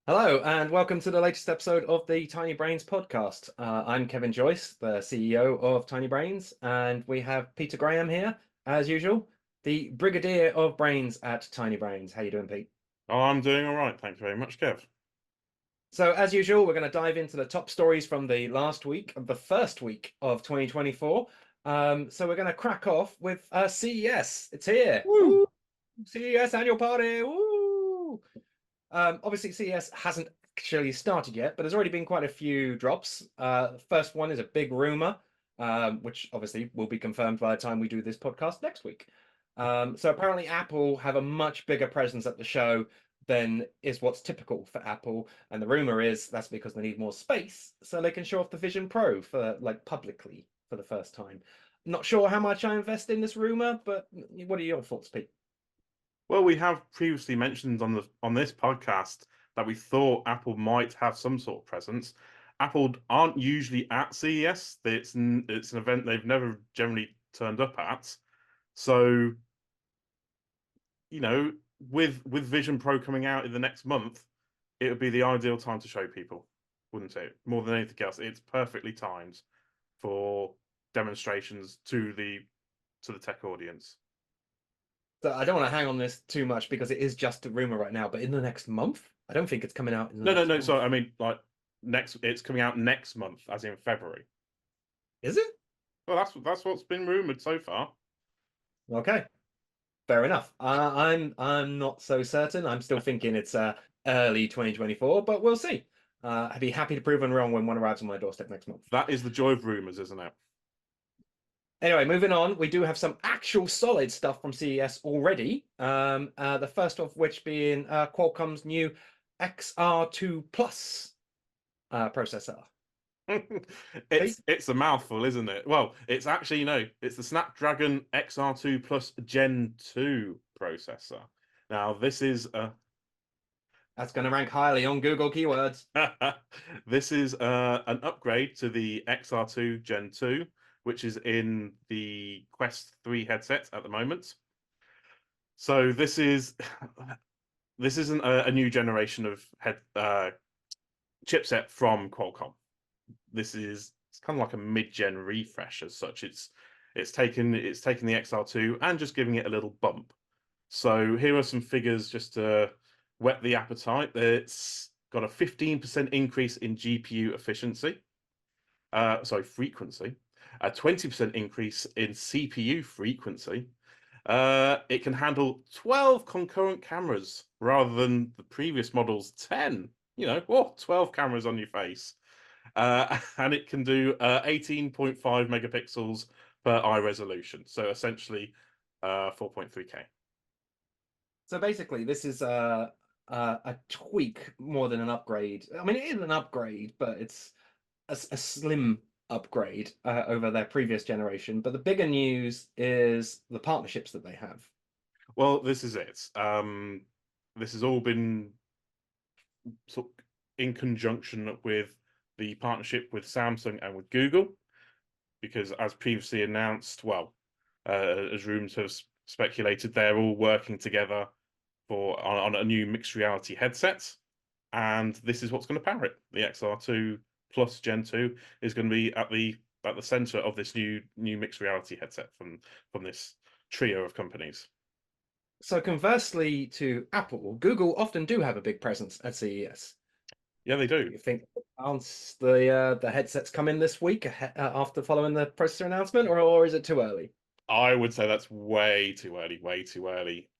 Hello, and welcome to the latest episode of the Tiny Brains podcast. I'm Kevin Joyce, the CEO of Tiny Brains, and we have Peter Graham here, as usual, the Brigadier of Brains at Tiny Brains. How you doing, Pete? Oh, I'm doing all right. Thanks very much, Kev. So, as usual, we're going to dive into the top stories from the last week, the first week of 2024. So we're going to crack off with CES. It's here. Woo! Woo! CES annual party. Woo! Obviously, CES hasn't actually started yet, but there's already been quite a few drops. The first one is a big rumor, which obviously will be confirmed by the time we do this podcast next week. So apparently, Apple have a much bigger presence at the show than is what's typical for Apple, and the rumor is that's because they need more space so they can show off the Vision Pro for like publicly for the first time. Not sure how much I invest in this rumor, but what are your thoughts, Pete? Well, we have previously mentioned on this podcast that we thought Apple might have some sort of presence. Apple aren't usually at CES. It's an event they've never generally turned up at. So, you know, with Vision Pro coming out in the next month, it would be the ideal time to show people, wouldn't it? More than anything else, it's perfectly timed for demonstrations to the tech audience. So I don't want to hang on this too much because it is just a rumor right now, but in the next month, I don't think it's coming out in the No, no, next no. month. Sorry, I mean like next. It's coming out next month, as in February. Is it? Well, that's what's been rumored so far. Okay, fair enough. I'm not so certain. I'm still thinking it's early 2024, but we'll see. I'd be happy to prove them wrong when one arrives on my doorstep next month. That is the joy of rumors, isn't it? Anyway, moving on, we do have some actual solid stuff from CES already. The first of which being Qualcomm's new XR2 Plus processor. Pete? It's a mouthful, isn't it? Well, it's actually it's the Snapdragon XR2 Plus Gen 2 processor. Now, this is a That's going to rank highly on Google keywords. this is an upgrade to the XR2 Gen 2, which is in the Quest 3 headset at the moment. So this isn't a new generation of chipset from Qualcomm. It's kind of like a mid-gen refresh as such. It's taken the XR2 and just giving it a little bump. So here are some figures just to whet the appetite. It's got a 15% increase in GPU efficiency. Sorry, frequency. A 20% increase in CPU frequency. It can handle 12 concurrent cameras rather than the previous model's 10. 12 cameras on your face. And it can do 18.5 megapixels per eye resolution. So essentially 4.3K. So basically, this is a tweak more than an upgrade. I mean, it is an upgrade, but it's a slim upgrade over their previous generation. But the bigger news is the partnerships that they have. Well, this is it. This has all been sort of in conjunction with the partnership with Samsung and with Google, because as previously announced, as rumors have speculated, they're all working together on a new mixed reality headset, and this is what's going to power it. The XR2 Plus Gen 2 is going to be at the center of this new mixed reality headset from this trio of companies. So conversely to Apple, Google often do have a big presence at CES. Yeah, they do. You think the headsets come in this week after following the processor announcement, or is it too early? I would say that's way too early,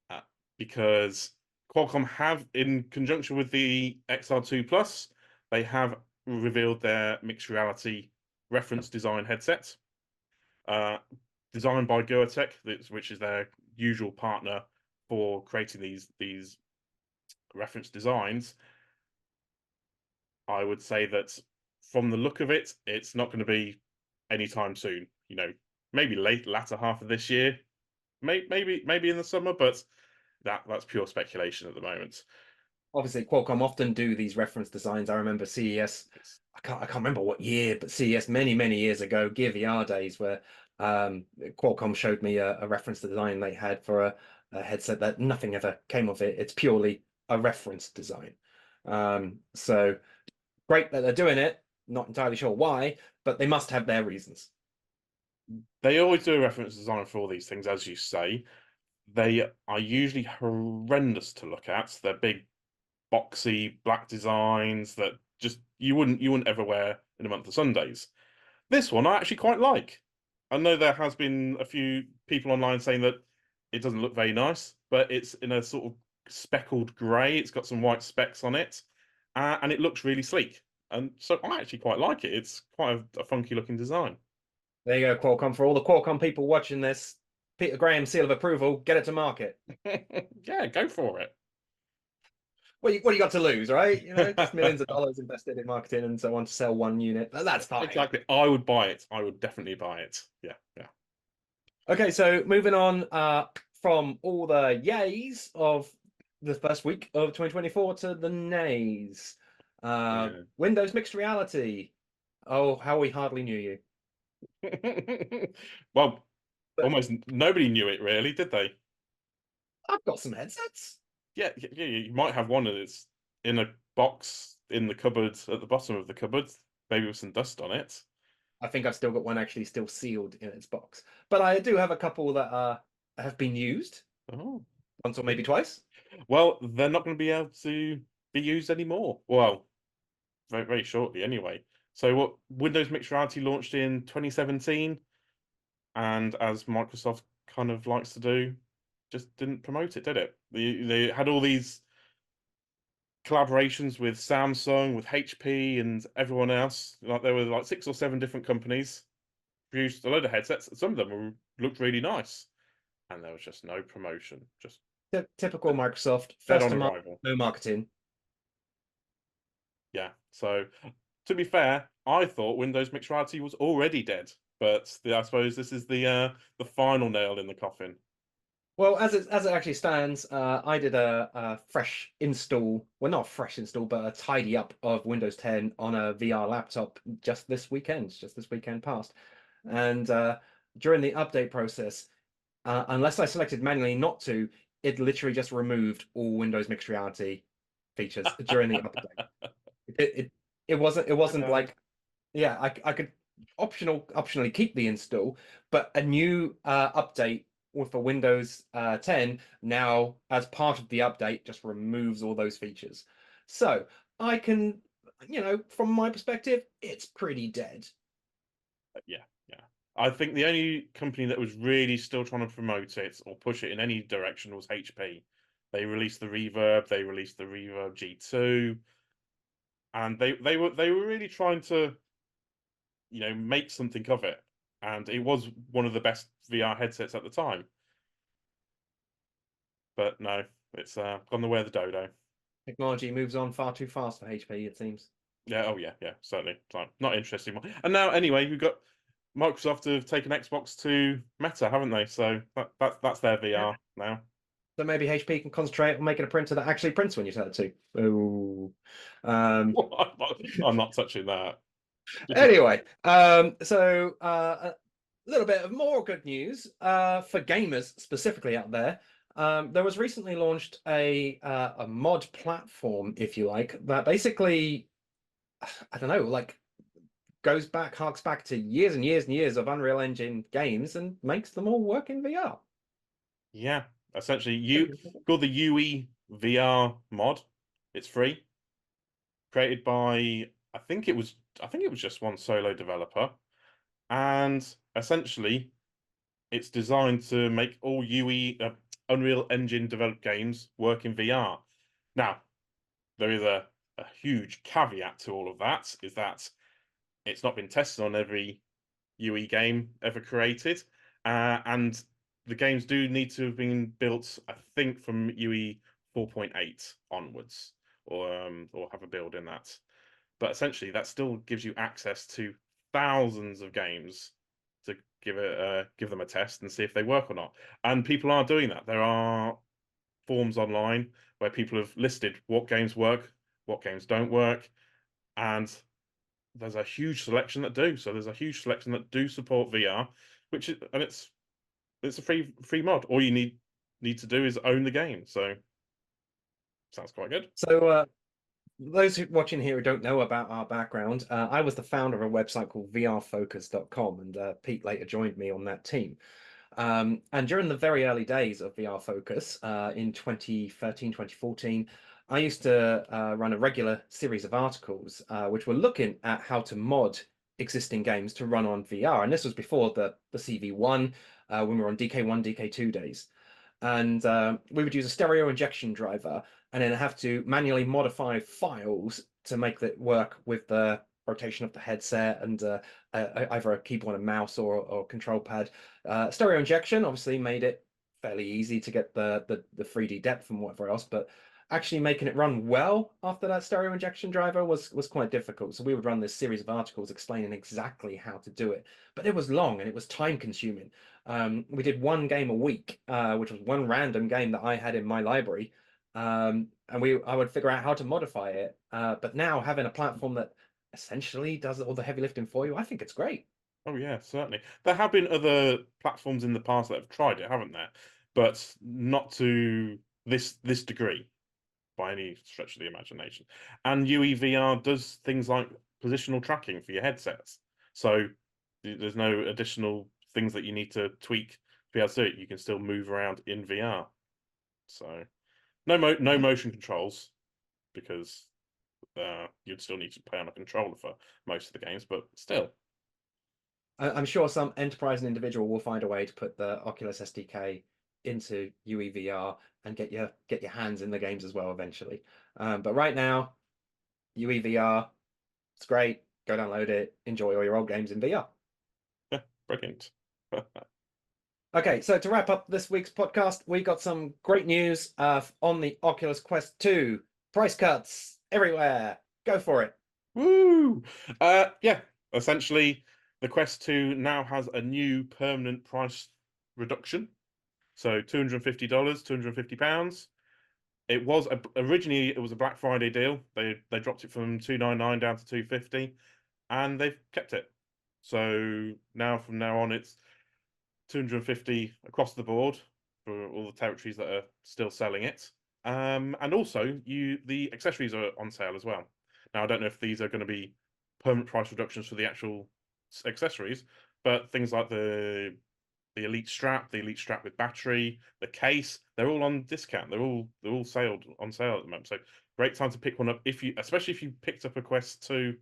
because Qualcomm have, in conjunction with the XR2 Plus, they have revealed their mixed reality reference design headset, uh, designed by Goatech, which is their usual partner for creating these reference designs. I would say that from the look of it, it's not going to be anytime soon. Maybe latter half of this year, maybe in the summer, but that's pure speculation at the moment. Obviously, Qualcomm often do these reference designs. I remember CES. I can't remember what year, but CES many years ago, Gear VR days, where Qualcomm showed me a reference design they had for a headset that nothing ever came of it. It's purely a reference design. So great that they're doing it. Not entirely sure why, but they must have their reasons. They always do a reference design for all these things, as you say. They are usually horrendous to look at. They're big, boxy black designs that just you wouldn't ever wear in a month of Sundays. This one I actually quite like. I know there has been a few people online saying that it doesn't look very nice, but it's in a sort of speckled grey. It's got some white specks on it, and it looks really sleek. And so I actually quite like it. It's quite a funky looking design. There you go, Qualcomm. For all the Qualcomm people watching this, Peter Graham seal of approval, get it to market. Yeah, go for it. What you got to lose, right? Just millions of dollars invested in marketing and so on to sell one unit. That's fine. Exactly. I would buy it. I would definitely buy it. Yeah, yeah. Okay, so moving on from all the yays of the first week of 2024 to the nays. Yeah. Windows mixed reality. Oh, how we hardly knew you. Well, But almost nobody knew it really, did they? I've got some headsets. Yeah, yeah, you might have one and it's in a box in the cupboard at the bottom of the cupboard, maybe with some dust on it. I think I've still got one actually still sealed in its box. But I do have a couple that have been used Oh. once or maybe twice. Well, they're not going to be able to be used anymore. Well, very, very shortly anyway. So what Windows Mixed Reality launched in 2017, and as Microsoft kind of likes to do, just didn't promote it, did it? They had all these collaborations with Samsung, with HP, and everyone else. Like there were like 6 or 7 different companies produced a load of headsets. Some of them looked really nice, and there was just no promotion. Just Typical Microsoft, dead first on to market, arrival. no marketing. Yeah. So to be fair, I thought Windows Mixed Reality was already dead, but I suppose this is the final nail in the coffin. Well, as it actually stands, I did a fresh install, well, not a fresh install, but a tidy up of Windows 10 on a VR laptop just this weekend past. And during the update process, unless I selected manually not to, it literally just removed all Windows Mixed Reality features during the update. It it wasn't Uh, like yeah, I could optionally keep the install, but a new update for Windows 10 now, as part of the update, just removes all those features. So I can, from my perspective, it's pretty dead. yeah, yeah. I think the only company that was really still trying to promote it or push it in any direction was HP. They released the Reverb, they released the Reverb G2, and they were really trying to, make something of it. And it was one of the best VR headsets at the time. But no, it's gone the way of the dodo. Technology moves on far too fast for HP, it seems. Yeah, oh yeah, yeah, certainly. So, not interesting one. And now, anyway, we've got Microsoft have taken Xbox to Meta, haven't they? So that's their Yeah. VR now. So maybe HP can concentrate on making a printer that actually prints when you tell it to. Oh. Um, I'm not touching that. Anyway, a little bit of more good news for gamers specifically out there. There was recently launched a mod platform, if you like, that basically, I don't know, like harks back to years and years and years of Unreal Engine games and makes them all work in VR. Yeah, essentially, called the UE VR mod. It's free, created by I think it was just one solo developer, and essentially it's designed to make all UE Unreal Engine developed games work in VR. Now, there is a huge caveat to all of that, is that it's not been tested on every UE game ever created, and the games do need to have been built, I think, from UE 4.8 onwards, or have a build in that. But essentially, that still gives you access to thousands of games to give them a test and see if they work or not. And people are doing that. There are forums online where people have listed what games work, what games don't work, and there's a huge selection that do. So there's a huge selection that do support VR, and it's a free mod. All you need to do is own the game. So sounds quite good. So those who watching here who don't know about our background, I was the founder of a website called vrfocus.com, and Pete later joined me on that team. And during the very early days of VR Focus, in 2013, 2014, I used to run a regular series of articles which were looking at how to mod existing games to run on VR. And this was before the CV1, when we were on DK1, DK2 days. And we would use a stereo injection driver and then have to manually modify files to make that work with the rotation of the headset and either a keyboard and mouse or control pad. Stereo injection obviously made it fairly easy to get the 3D depth and whatever else, but actually making it run well after that stereo injection driver was quite difficult. So we would run this series of articles explaining exactly how to do it, but it was long and it was time consuming. We did one game a week, which was one random game that I had in my library, and I would figure out how to modify it. But now having a platform that essentially does all the heavy lifting for you, I think it's great. Oh yeah, certainly. There have been other platforms in the past that have tried it, haven't there? But not to this degree by any stretch of the imagination. And UEVR does things like positional tracking for your headsets. So there's no additional things that you need to tweak to be able to do it. You can still move around in VR. So no Yeah. motion controls because you'd still need to play on a controller for most of the games, but still. I'm sure some enterprising individual will find a way to put the Oculus SDK into UEVR and get your hands in the games as well eventually. But right now, UEVR, it's great. Go download it. Enjoy all your old games in VR. Yeah, brilliant. Okay, so to wrap up this week's podcast, we got some great news on the Oculus Quest 2. Price cuts everywhere. Go for it. Woo! Yeah, essentially, the Quest 2 now has a new permanent price reduction. So $250, £250. It was originally it was a Black Friday deal. They dropped it from 299 down to 250, and they've kept it. So now from now on, it's 250 across the board for all the territories that are still selling it. And also the accessories are on sale as well. Now I don't know if these are going to be permanent price reductions for the actual accessories, but things like the Elite strap, the Elite strap with battery, the case, they're all on discount. They're all sailed on sale at the moment. So great time to pick one up especially if you picked up a Quest 2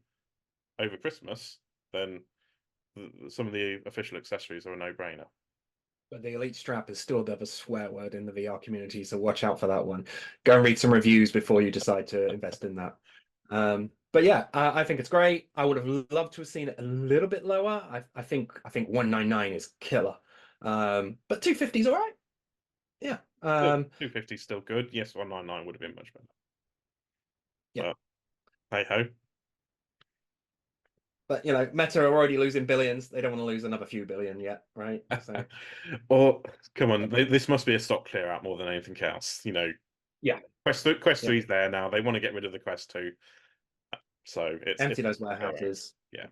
over Christmas, then some of the official accessories are a no-brainer. But the Elite Strap is still a bit of a swear word in the VR community, so watch out for that one. Go and read some reviews before you decide to invest in that. But yeah, I think it's great. I would have loved to have seen it a little bit lower. I think 199 is killer. But 250 is all right. Yeah. 250 is still good. Yes, 199 would have been much better. Yeah. But hey ho. But Meta are already losing billions. They don't want to lose another few billion yet, right? So Or come on, this must be a stock clear out more than anything else. yeah, Quest yeah. 3 is there now. They want to get rid of the Quest 2. So Empty those clear out. warehouses. Yeah.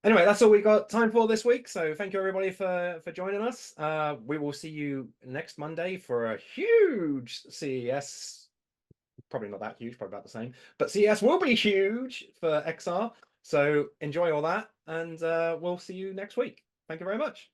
Anyway, that's all we got time for this week. So thank you everybody for joining us. We will see you next Monday for a huge CES. Probably not that huge, probably about the same. But CES will be huge for XR. So enjoy all that, and we'll see you next week. Thank you very much.